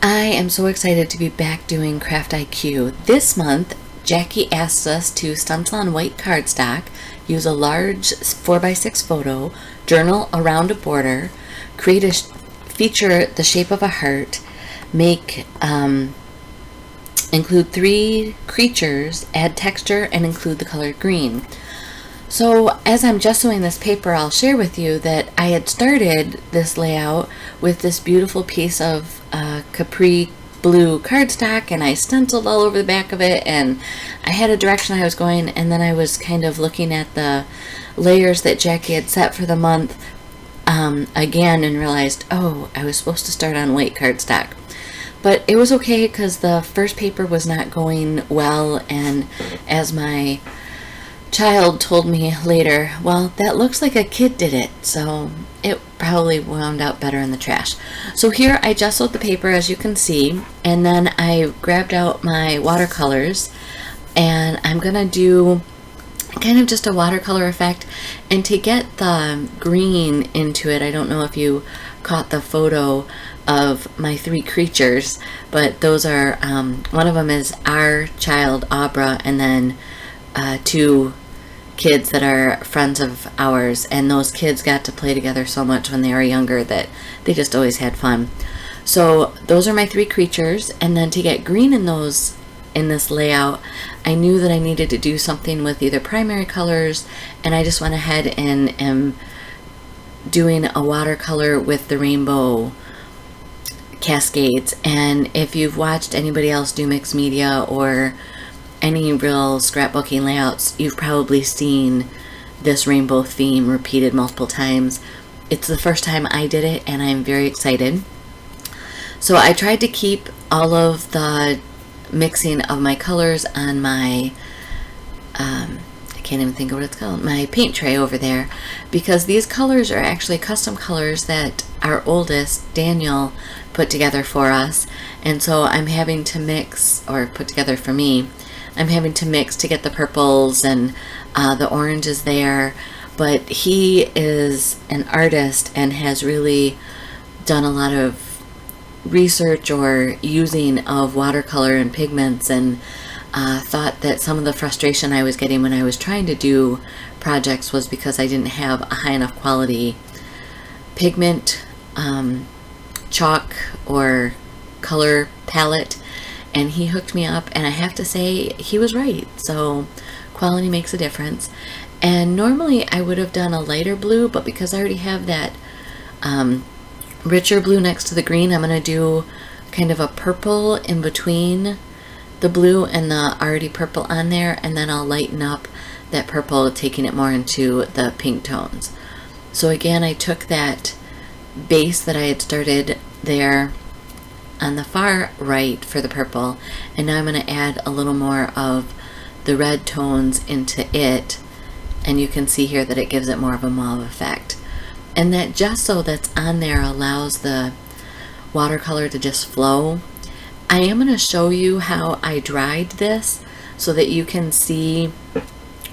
I am so excited to be back doing Craft IQ. This month, Jackie asked us to stencil on white cardstock, use a large 4x6 photo, journal around a border, create a feature the shape of a heart, include 3 creatures, add texture, and include the color green. So as I'm gessoing this paper, I'll share with you that I had started this layout with this beautiful piece of capri blue cardstock, and I stenciled all over the back of it, and I had a direction I was going, and then I was kind of looking at the layers that Jackie had set for the month again and realized, oh, I was supposed to start on white cardstock. But it was okay because the first paper was not going well, and as my child told me later, well, that looks like a kid did it, so it probably wound out better in the trash. So here I gessoed the paper, as you can see, and then I grabbed out my watercolors, and I'm gonna do kind of just a watercolor effect. And to get the green into it, I don't know if you caught the photo of my 3 creatures, but those are one of them is our child Abra, and then 2 kids that are friends of ours, and those kids got to play together so much when they were younger that they just always had fun. So those are my 3 creatures, and then to get green in this layout, I knew that I needed to do something with either primary colors, and I just went ahead and am doing a watercolor with the rainbow cascades. And if you've watched anybody else do mixed media or any real scrapbooking layouts, you've probably seen this rainbow theme repeated multiple times. It's the first time I did it, and I'm very excited. So I tried to keep all of the mixing of my colors on my I can't even think of what it's called, my paint tray over there, because these colors are actually custom colors that our oldest, Daniel, put together for us. And so I'm having to mix, or put together for me, I'm having to mix to get the purples and the oranges there. But he is an artist and has really done a lot of research or using of watercolor and pigments, and thought that some of the frustration I was getting when I was trying to do projects was because I didn't have a high enough quality pigment, chalk, or color palette. And he hooked me up, and I have to say he was right. So quality makes a difference. And normally I would have done a lighter blue, but because I already have that richer blue next to the green, I'm going to do kind of a purple in between the blue and the already purple on there, and then I'll lighten up that purple, taking it more into the pink tones. So again, I took that base that I had started there on the far right for the purple, and now I'm going to add a little more of the red tones into it, and you can see here that it gives it more of a mauve effect. And that gesso that's on there allows the watercolor to just flow. I am going to show you how I dried this so that you can see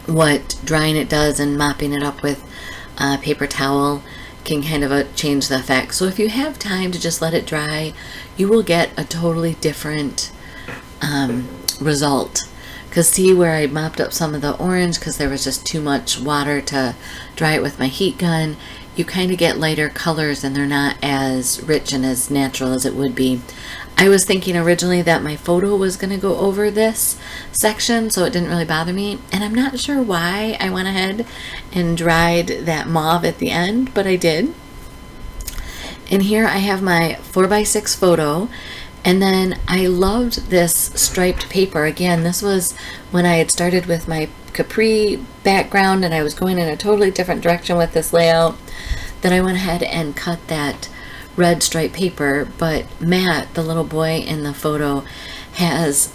what drying it does, and mopping it up with a paper towel can kind of change the effect. So if you have time to just let it dry, you will get a totally different result. Because see where I mopped up some of the orange because there was just too much water to dry it with my heat gun, you kind of get lighter colors, and they're not as rich and as natural as it would be. I was thinking originally that my photo was going to go over this section, so it didn't really bother me, and I'm not sure why I went ahead and dried that mauve at the end, but I did. And here I have my 4x6 photo, and then I loved this striped paper. Again, this was when I had started with my capri background, and I was going in a totally different direction with this layout. Then I went ahead and cut that red striped paper. But Matt, the little boy in the photo, has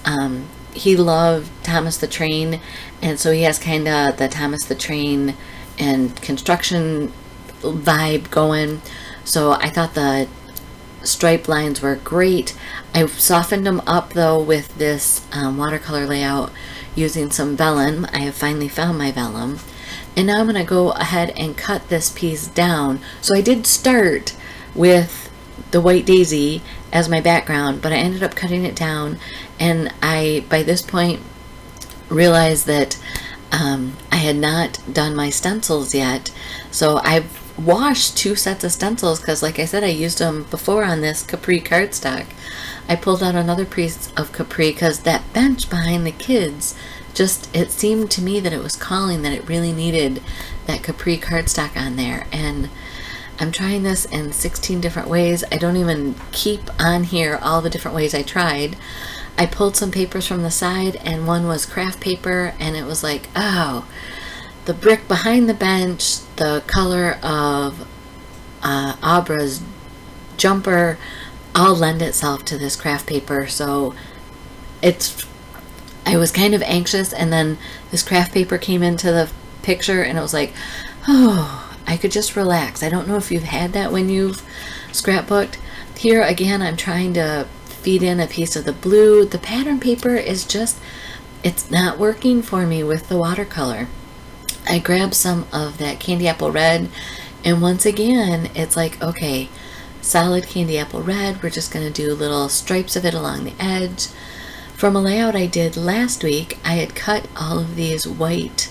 he loved Thomas the Train, and so he has kind of the Thomas the Train and construction vibe going. So I thought the stripe lines were great. I softened them up though with this watercolor layout using some vellum. I have finally found my vellum, and now I'm going to go ahead and cut this piece down. So I did start with the white daisy as my background, but I ended up cutting it down, and I, by this point, realized that I had not done my stencils yet. So I've washed 2 sets of stencils because, like I said, I used them before on this Capri cardstock. I pulled out another piece of Capri because that bench behind the kids, just, it seemed to me that it was calling, that it really needed that Capri cardstock on there. And I'm trying this in 16 different ways. I don't even keep on here all the different ways I tried. I pulled some papers from the side, and one was craft paper, and it was like, oh, the brick behind the bench, the color of Abra's jumper, all lend itself to this craft paper. So I was kind of anxious, and then this craft paper came into the picture, and it was like, oh, I could just relax. I don't know if you've had that when you've scrapbooked. Here again, I'm trying to feed in a piece of the blue. The pattern paper is just, it's not working for me with the watercolor. I grabbed some of that candy apple red, and once again, it's like, okay, solid candy apple red. We're just going to do little stripes of it along the edge. From a layout I did last week, I had cut all of these white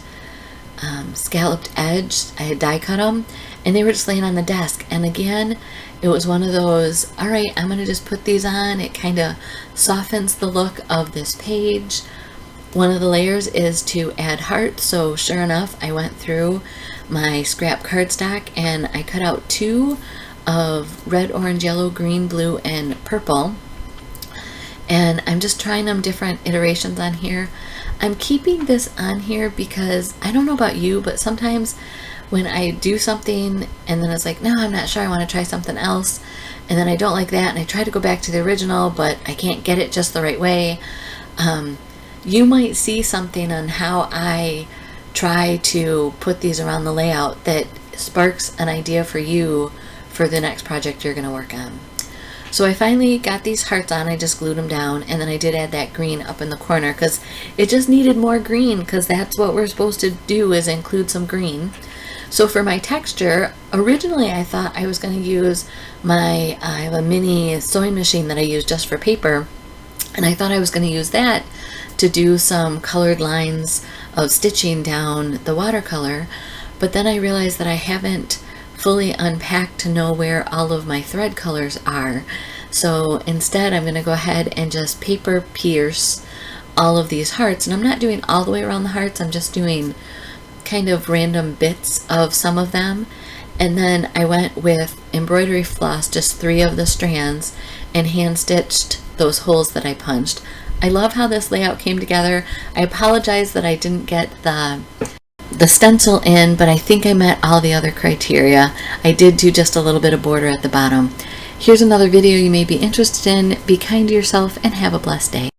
scalloped edge. I had die cut them, and they were just laying on the desk. And again, it was one of those, all right, I'm going to just put these on. It kind of softens the look of this page. One of the layers is to add hearts, so sure enough, I went through my scrap cardstock and I cut out 2 of red, orange, yellow, green, blue, and purple. And I'm just trying them different iterations on here. I'm keeping this on here because I don't know about you, but sometimes when I do something and then it's like, no, I'm not sure, I want to try something else, and then I don't like that and I try to go back to the original, but I can't get it just the right way. You might see something on how I try to put these around the layout that sparks an idea for you for the next project you're going to work on. So I finally got these hearts on. I just glued them down, and then I did add that green up in the corner because it just needed more green, because that's what we're supposed to do, is include some green. So for my texture, originally I thought I was going to use I have a mini sewing machine that I use just for paper, and I thought I was going to use that to do some colored lines of stitching down the watercolor. But then I realized that I haven't fully unpacked to know where all of my thread colors are. So instead, I'm going to go ahead and just paper pierce all of these hearts. And I'm not doing all the way around the hearts. I'm just doing kind of random bits of some of them. And then I went with embroidery floss, just 3 of the strands, and hand stitched those holes that I punched. I love how this layout came together. I apologize that I didn't get the stencil in, but I think I met all the other criteria. I did do just a little bit of border at the bottom. Here's another video you may be interested in. Be kind to yourself and have a blessed day.